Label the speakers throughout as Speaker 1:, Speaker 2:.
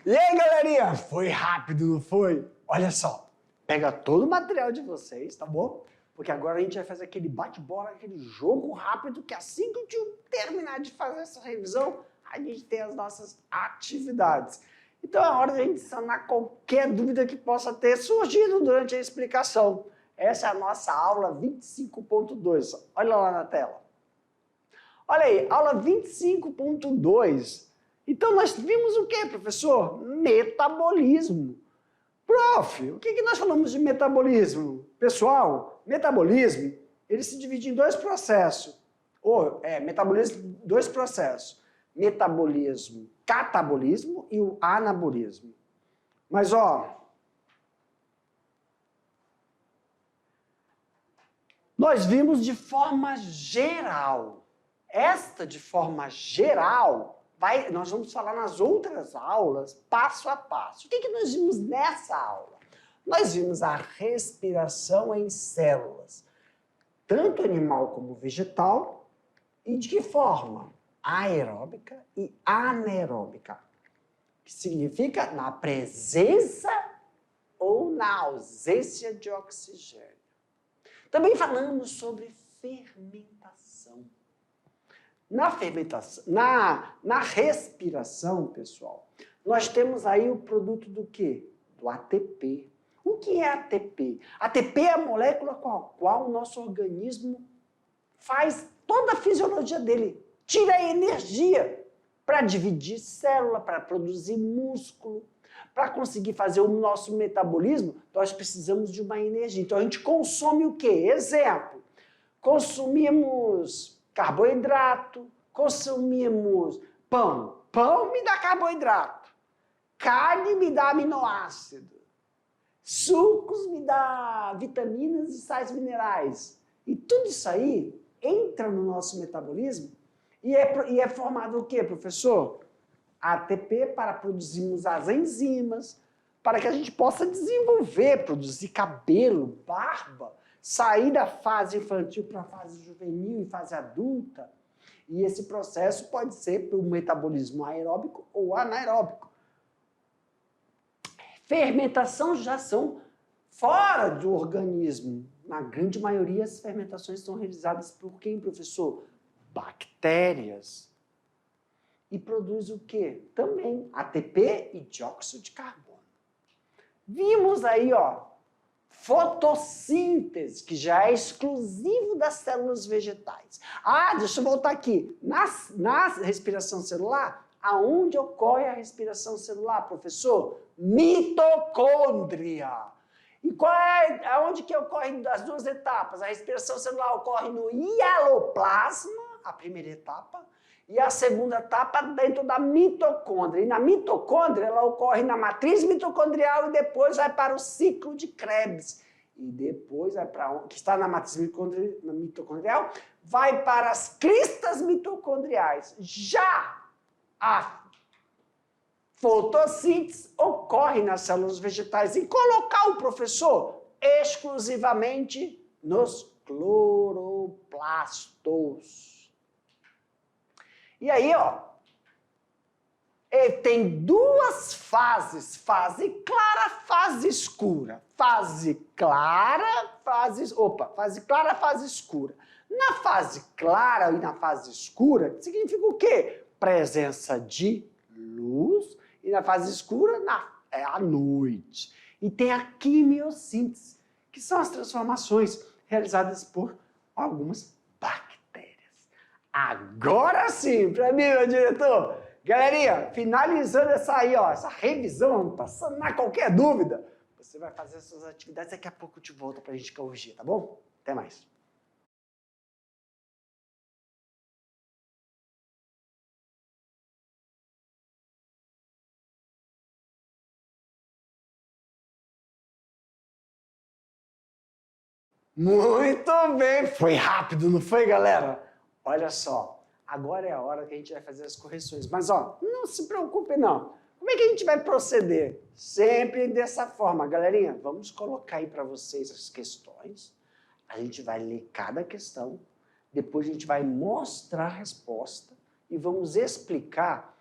Speaker 1: E aí, galerinha? Foi rápido, não foi? Olha só, pega todo o material de vocês, tá bom? Porque agora a gente vai fazer aquele bate-bola, aquele jogo rápido, que assim que o tio terminar de fazer essa revisão, a gente tem as nossas atividades. Então é hora de a gente sanar qualquer dúvida que possa ter surgido durante a explicação. Essa é a nossa aula 25.2. Olha lá na tela. Olha aí, aula 25.2. Então nós vimos o que, professor? Metabolismo. Prof, o que nós falamos de metabolismo? Pessoal, metabolismo, ele se divide em dois processos. Metabolismo, dois processos. Metabolismo, catabolismo e o anabolismo. Mas, nós vimos de forma geral. Esta, de forma geral, nós vamos falar nas outras aulas, passo a passo. O que nós vimos nessa aula? Nós vimos a respiração em células, tanto animal como vegetal, e de que forma? Aeróbica e anaeróbica, que significa na presença ou na ausência de oxigênio. Também falamos sobre fermentação. Na respiração, pessoal, nós temos aí o produto do quê? Do ATP. O que é ATP? ATP é a molécula com a qual o nosso organismo faz toda a fisiologia dele. Tira a energia para dividir célula, para produzir músculo, para conseguir fazer o nosso metabolismo, nós precisamos de uma energia. Então a gente consome o quê? Exemplo, consumimos carboidrato, consumimos pão. Pão me dá carboidrato. Carne me dá aminoácido. Sucos me dá vitaminas e sais minerais. E tudo isso aí entra no nosso metabolismo e é formado o quê, professor? ATP para produzirmos as enzimas, para que a gente possa desenvolver, produzir cabelo, barba, sair da fase infantil para a fase juvenil e fase adulta. E esse processo pode ser pelo metabolismo aeróbico ou anaeróbico. Fermentação já são fora do organismo. Na grande maioria, as fermentações são realizadas por quem, professor? Bactérias. E produz o quê? Também ATP e dióxido de carbono. Vimos aí, fotossíntese, que já é exclusivo das células vegetais. Deixa eu voltar aqui. Na respiração celular, aonde ocorre a respiração celular, professor? Mitocôndria. E aonde que ocorre as duas etapas? A respiração celular ocorre no hialoplasma, a primeira etapa, e a segunda etapa dentro da mitocôndria. E na mitocôndria, ela ocorre na matriz mitocondrial e depois vai para o ciclo de Krebs. E depois vai para que está na matriz mitocondrial, vai para as cristas mitocondriais. Já a fotossíntese ocorre nas células vegetais. E colocar o professor exclusivamente nos cloroplastos. E aí, ele tem duas fases, fase clara, fase escura. Fase clara, fase escura. Na fase clara e na fase escura, significa o quê? Presença de luz, e na fase escura é a noite. E tem a quimiossíntese, que são as transformações realizadas por algumas bactérias. Agora sim, para mim, meu diretor. Galerinha, finalizando essa revisão, para sanar qualquer dúvida, você vai fazer as suas atividades, daqui a pouco eu te volto para a gente corrigir, tá bom? Até mais. Muito bem, foi rápido, não foi, galera? Olha só, agora é a hora que a gente vai fazer as correções. Mas, não se preocupe, não. Como é que a gente vai proceder? Sempre dessa forma. Galerinha, vamos colocar aí para vocês as questões. A gente vai ler cada questão. Depois a gente vai mostrar a resposta e vamos explicar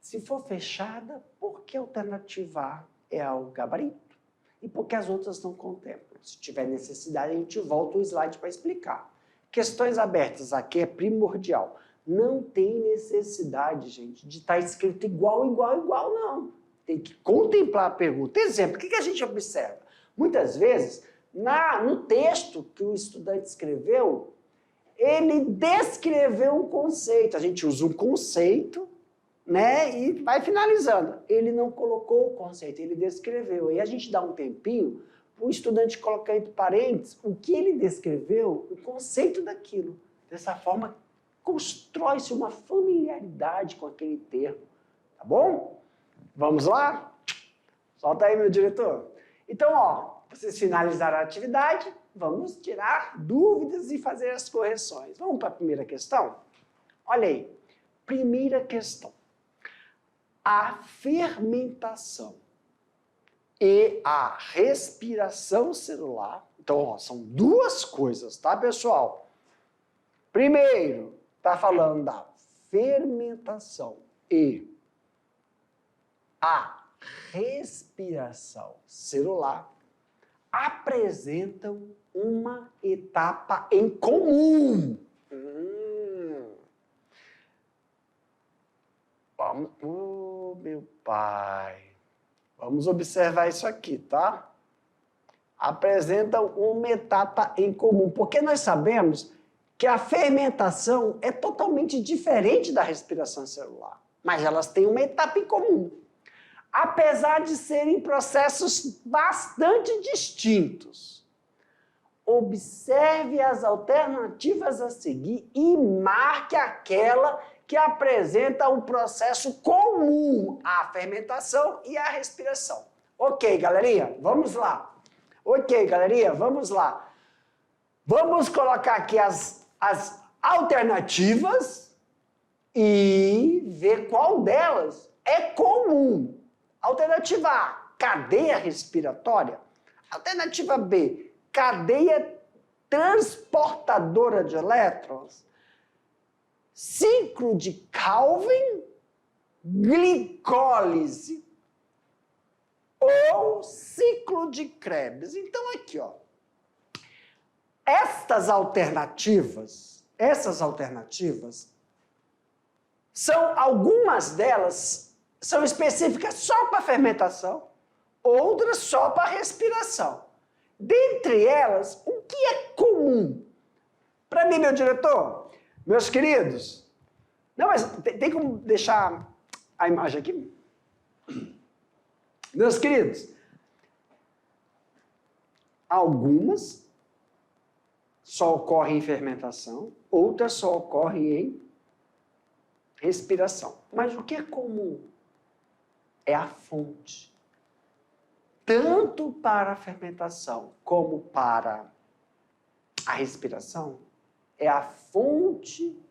Speaker 1: Se for fechada, por que a alternativa A é o gabarito? E por que as outras não contemplam? Se tiver necessidade, a gente volta o slide para explicar. Questões abertas aqui é primordial. Não tem necessidade, gente, de estar escrito igual, não. Tem que contemplar a pergunta. Exemplo, o que a gente observa? Muitas vezes, no texto que o estudante escreveu, ele descreveu um conceito. A gente usa um conceito, né, e vai finalizando. Ele não colocou o conceito, ele descreveu. E a gente dá um tempinho para o estudante colocar entre parênteses o que ele descreveu, o conceito daquilo. Dessa forma, constrói-se uma familiaridade com aquele termo. Tá bom? Vamos lá? Solta aí, meu diretor. Então, ó, vocês finalizaram a atividade, vamos tirar dúvidas e fazer as correções. Vamos para a primeira questão? Olha aí. Primeira questão. A fermentação e a respiração celular. Então, ó, são duas coisas, tá, pessoal? Primeiro, está falando da fermentação e a respiração celular apresentam uma etapa em comum. Vamos, meu pai. Vamos observar isso aqui, tá? Apresentam uma etapa em comum, porque nós sabemos que a fermentação é totalmente diferente da respiração celular, mas elas têm uma etapa em comum. Apesar de serem processos bastante distintos. Observe as alternativas a seguir e marque aquela que apresenta um processo comum à fermentação e à respiração. Ok, galerinha, vamos lá. Ok, galerinha, vamos lá. Vamos colocar aqui as alternativas e ver qual delas é comum. Alternativa A, cadeia respiratória. Alternativa B, cadeia transportadora de elétrons. Ciclo de Calvin, glicólise ou ciclo de Krebs. Então, aqui, ó. Essas alternativas, algumas delas são específicas só para fermentação, outras só para respiração. Dentre elas, o que é comum? Para mim, meu diretor, meus queridos, não, mas tem como deixar a imagem aqui? Meus queridos, algumas só ocorrem em fermentação, outras só ocorrem em respiração. Mas o que é comum? É a fonte. Tanto para a fermentação como para a respiração, é a fonte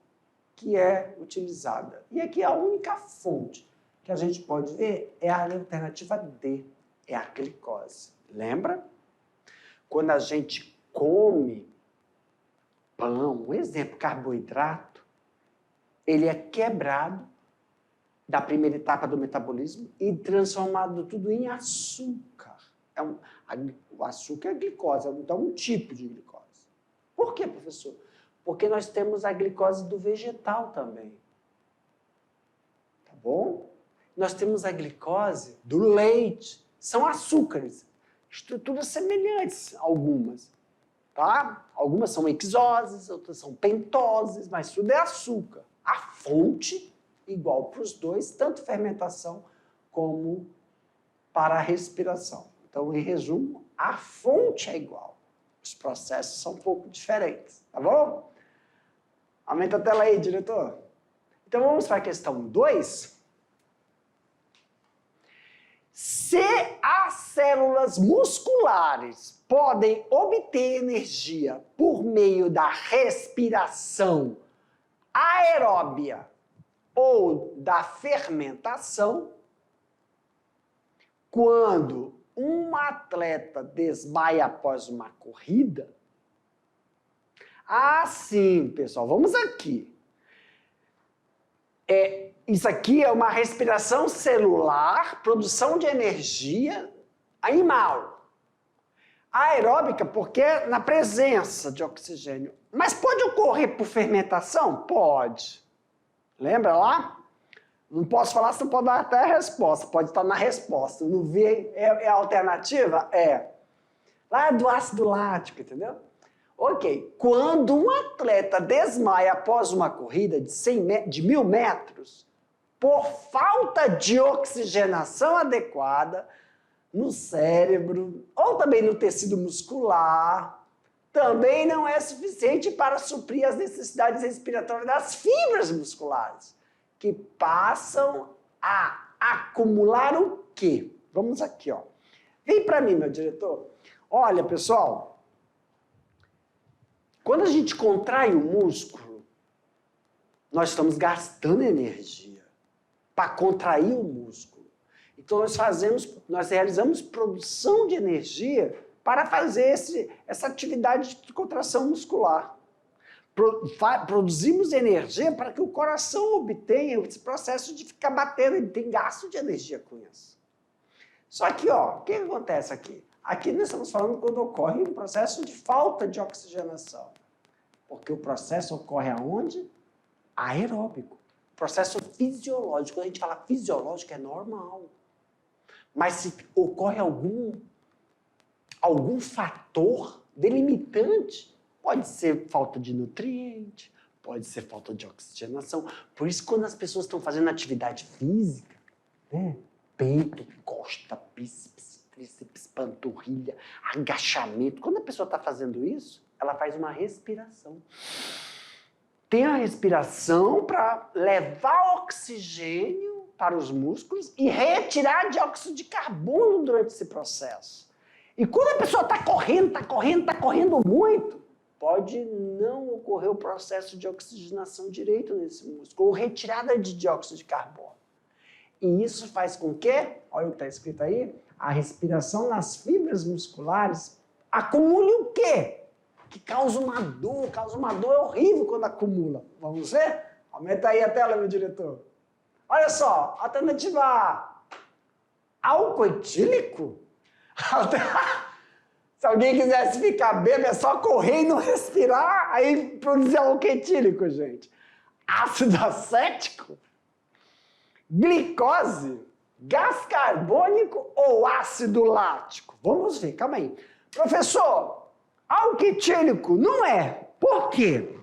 Speaker 1: que é utilizada. E aqui a única fonte que a gente pode ver é a alternativa D, é a glicose. Lembra? Quando a gente come pão, um exemplo, carboidrato, ele é quebrado da primeira etapa do metabolismo e transformado tudo em açúcar. O açúcar é glicose, então um tipo de glicose. Por quê, professor? Porque nós temos a glicose do vegetal também. Tá bom? Nós temos a glicose do leite. São açúcares, estruturas semelhantes, algumas. Tá? Algumas são hexoses, outras são pentoses, mas tudo é açúcar. A fonte igual para os dois, tanto fermentação como para a respiração. Então, em resumo, a fonte é igual. Os processos são um pouco diferentes, tá bom? Aumenta a tela aí, diretor. Então, vamos para a questão 2. Se as células musculares podem obter energia por meio da respiração aeróbia ou da fermentação, quando um atleta desmaia após uma corrida, sim, pessoal, vamos aqui. Isso aqui é uma respiração celular, produção de energia animal. Aeróbica, porque é na presença de oxigênio. Mas pode ocorrer por fermentação? Pode. Lembra lá? Não posso falar, você pode dar até a resposta. Pode estar na resposta. No V é a alternativa? É. Lá do ácido lático, entendeu? Ok. Quando um atleta desmaia após uma corrida de 1.000 metros, por falta de oxigenação adequada no cérebro, ou também no tecido muscular, também não é suficiente para suprir as necessidades respiratórias das fibras musculares, que passam a acumular o quê? Vamos aqui, ó. Vem para mim, meu diretor. Olha, pessoal, quando a gente contrai o músculo, nós estamos gastando energia para contrair o músculo. Então nós realizamos produção de energia para fazer essa atividade de contração muscular. Produzimos energia para que o coração obtenha esse processo de ficar batendo, ele tem gasto de energia com isso. Só que, ó, o que acontece aqui? Aqui nós estamos falando quando ocorre um processo de falta de oxigenação. Porque o processo ocorre aonde? Aeróbico. Processo fisiológico. Quando a gente fala fisiológico, é normal. Mas se ocorre algum fator delimitante, pode ser falta de nutriente, pode ser falta de oxigenação. Por isso, quando as pessoas estão fazendo atividade física, né? Peito, costa, bíceps, tríceps, panturrilha, agachamento. Quando a pessoa está fazendo isso, ela faz uma respiração. Tem a respiração para levar oxigênio para os músculos e retirar dióxido de carbono durante esse processo. E quando a pessoa está correndo muito, pode não ocorrer o processo de oxigenação direito nesse músculo, ou retirada de dióxido de carbono. E isso faz com que, olha o que está escrito aí, a respiração nas fibras musculares acumule o quê? Que causa uma dor é horrível quando acumula. Vamos ver? Aumenta aí a tela, meu diretor. Olha só, alternativa A. Álcool etílico? Se alguém quisesse ficar bêbado, é só correr e não respirar, aí produzir álcool etílico, gente. Ácido acético? Glicose? Gás carbônico ou ácido lático? Vamos ver, calma aí. Professor, álcool etílico não é. Por quê?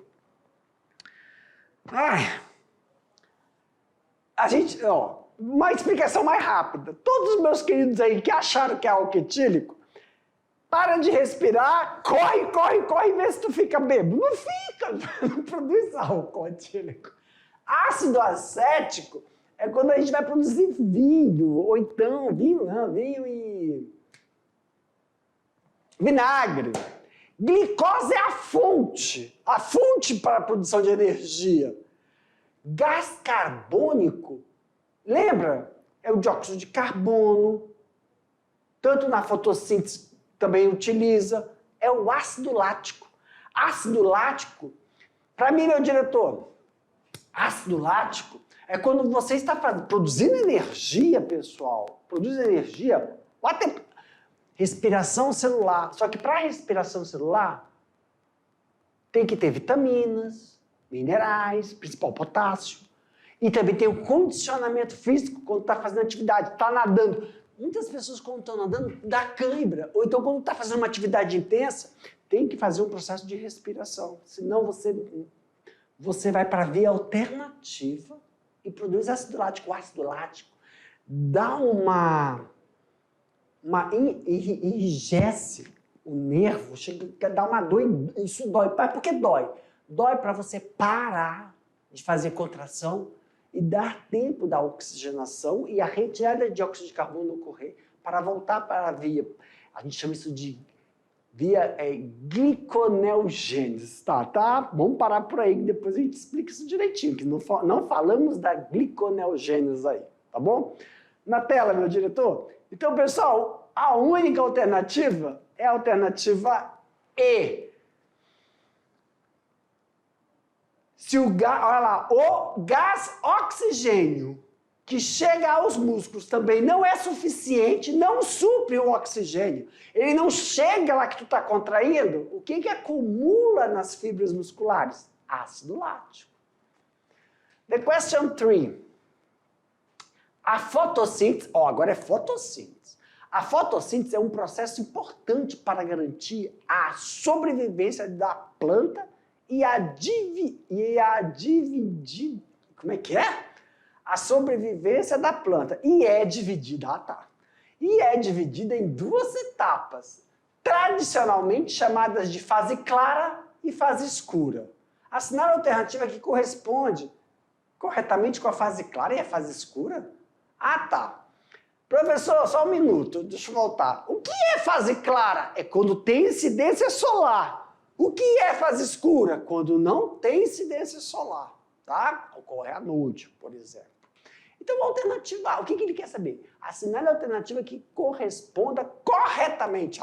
Speaker 1: Uma explicação mais rápida. Todos os meus queridos aí que acharam que é álcool etílico, para de respirar, corre e vê se tu fica bêbado. Não fica, não produz álcool etílico. Ácido acético é quando a gente vai produzir vinho, ou então, vinho e vinagre. Glicose é a fonte para a produção de energia. Gás carbônico, lembra? É o dióxido de carbono, tanto na fotossíntese também utiliza, é o ácido lático. Ácido lático, para mim, meu diretor, ácido lático é quando você está produzindo energia, pessoal. Produz energia, respiração celular. Só que para a respiração celular, tem que ter vitaminas, minerais, principal potássio. E também tem o condicionamento físico quando está fazendo atividade, está nadando. Muitas pessoas, quando estão nadando, dá cãibra. Ou então, quando está fazendo uma atividade intensa, tem que fazer um processo de respiração. Senão, você vai para a via alternativa e produz ácido lático. O ácido lático dá enrijece o nervo, chega a dar uma dor, isso dói. Mas por que dói? Dói para você parar de fazer contração e dar tempo da oxigenação e a retirada de dióxido de carbono ocorrer para voltar para a via. A gente chama isso de via gliconeogênese, tá? Vamos parar por aí, que depois a gente explica isso direitinho, que não falamos da gliconeogênese aí, tá bom? Na tela, meu diretor. Então, pessoal, a única alternativa é a alternativa E. Se o gás, olha lá, o gás oxigênio que chega aos músculos também não é suficiente, não supre o oxigênio. Ele não chega lá que tu está contraindo. O que acumula nas fibras musculares? Ácido lático. The question 3. A fotossíntese, agora é fotossíntese. A fotossíntese é um processo importante para garantir a sobrevivência da planta e a dividir, como é que é? A sobrevivência da planta. E é dividida, E é dividida em duas etapas, tradicionalmente chamadas de fase clara e fase escura. Assinale a alternativa que corresponde corretamente com a fase clara e a fase escura? Professor, só um minuto, deixa eu voltar. O que é fase clara? É quando tem incidência solar. O que é fase escura? Quando não tem incidência solar, tá? Ocorre à noite, por exemplo. Então, a alternativa A, o que ele quer saber? Assinale a alternativa que corresponda corretamente,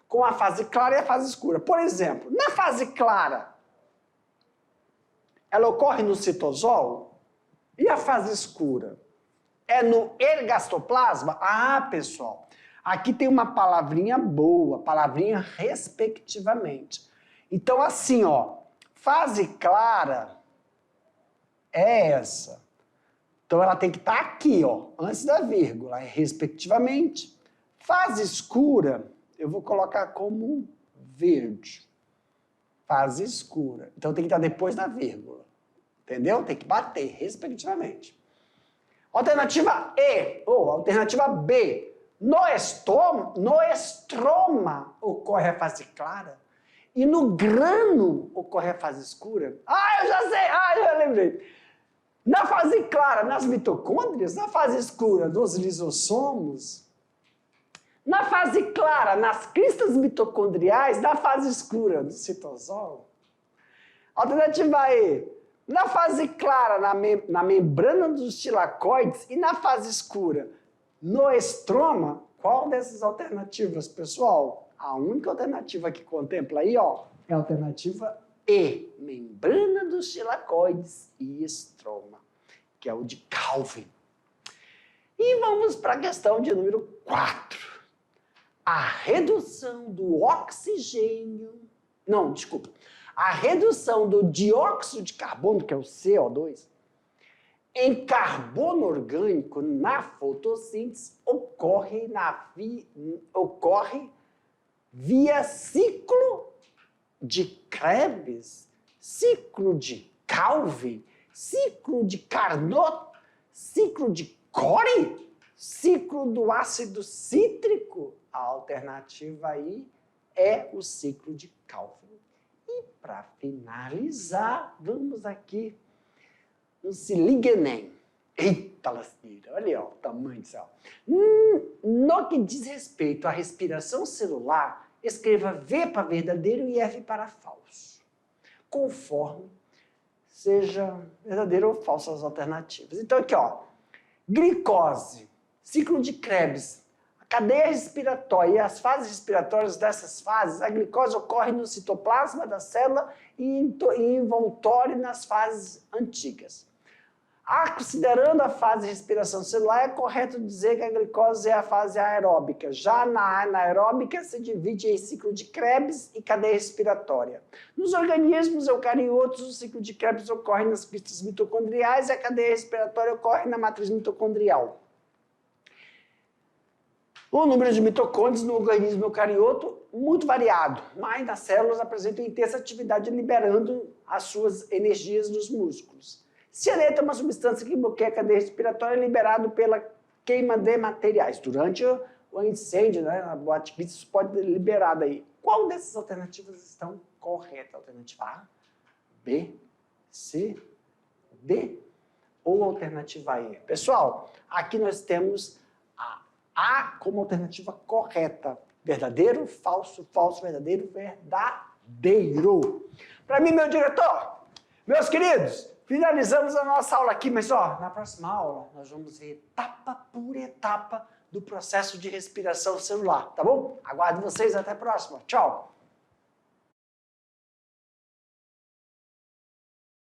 Speaker 1: com a fase clara e a fase escura. Por exemplo, na fase clara, ela ocorre no citosol? E a fase escura? É no ergastoplasma? Pessoal, aqui tem uma palavrinha boa, palavrinha respectivamente. Então, assim, fase clara é essa. Então, ela tem que estar aqui, antes da vírgula, respectivamente. Fase escura, eu vou colocar como verde. Fase escura. Então, tem que estar depois da vírgula. Entendeu? Tem que bater, respectivamente. Alternativa E, ou alternativa B. No estroma ocorre a fase clara e no grano ocorre a fase escura. Eu já sei! Eu já lembrei. Na fase clara, nas mitocôndrias, na fase escura, nos lisossomos, na fase clara, nas cristas mitocondriais, na fase escura, do citosol. Alternativa E. Na fase clara, na membrana dos tilacoides e na fase escura, no estroma, qual dessas alternativas, pessoal? A única alternativa que contempla aí, é a alternativa E, membrana dos tilacoides e estroma, que é o de Calvin. E vamos para a questão de número 4. A redução do oxigênio... Não, desculpa. A redução do dióxido de carbono, que é o CO2, em carbono orgânico na fotossíntese ocorre via ciclo de Krebs, ciclo de Calvin, ciclo de Carnot, ciclo de Cori, ciclo do ácido cítrico. A alternativa aí é o ciclo de Calvin. E para finalizar, vamos aqui no se liga Enem. Eita lasqueira, olha aí, o tamanho do céu. No que diz respeito à respiração celular, escreva V para verdadeiro e F para falso, conforme seja verdadeiro ou falso as alternativas. Então aqui, glicose, ciclo de Krebs, a cadeia respiratória e as fases respiratórias dessas fases, a glicose ocorre no citoplasma da célula e envoltório nas fases antigas. Considerando a fase de respiração celular, é correto dizer que a glicose é a fase aeróbica. Já na anaeróbica, se divide em ciclo de Krebs e cadeia respiratória. Nos organismos eucariotos, o ciclo de Krebs ocorre nas cristas mitocondriais e a cadeia respiratória ocorre na matriz mitocondrial. O número de mitocôndrias no organismo eucarioto muito variado, mas nas células apresentam intensa atividade liberando as suas energias nos músculos. Cianeto é uma substância que bloqueia a cadeia respiratória liberada pela queima de materiais. Durante o incêndio, a boate isso pode ser liberado aí. Qual dessas alternativas estão corretas? Alternativa A, B, C, D ou alternativa E? Pessoal, aqui nós temos A como alternativa correta. Verdadeiro, falso, falso, verdadeiro, verdadeiro. Para mim, meu diretor, meus queridos, finalizamos a nossa aula aqui, mas na próxima aula nós vamos ver etapa por etapa do processo de respiração celular, tá bom? Aguardo vocês, até a próxima. Tchau!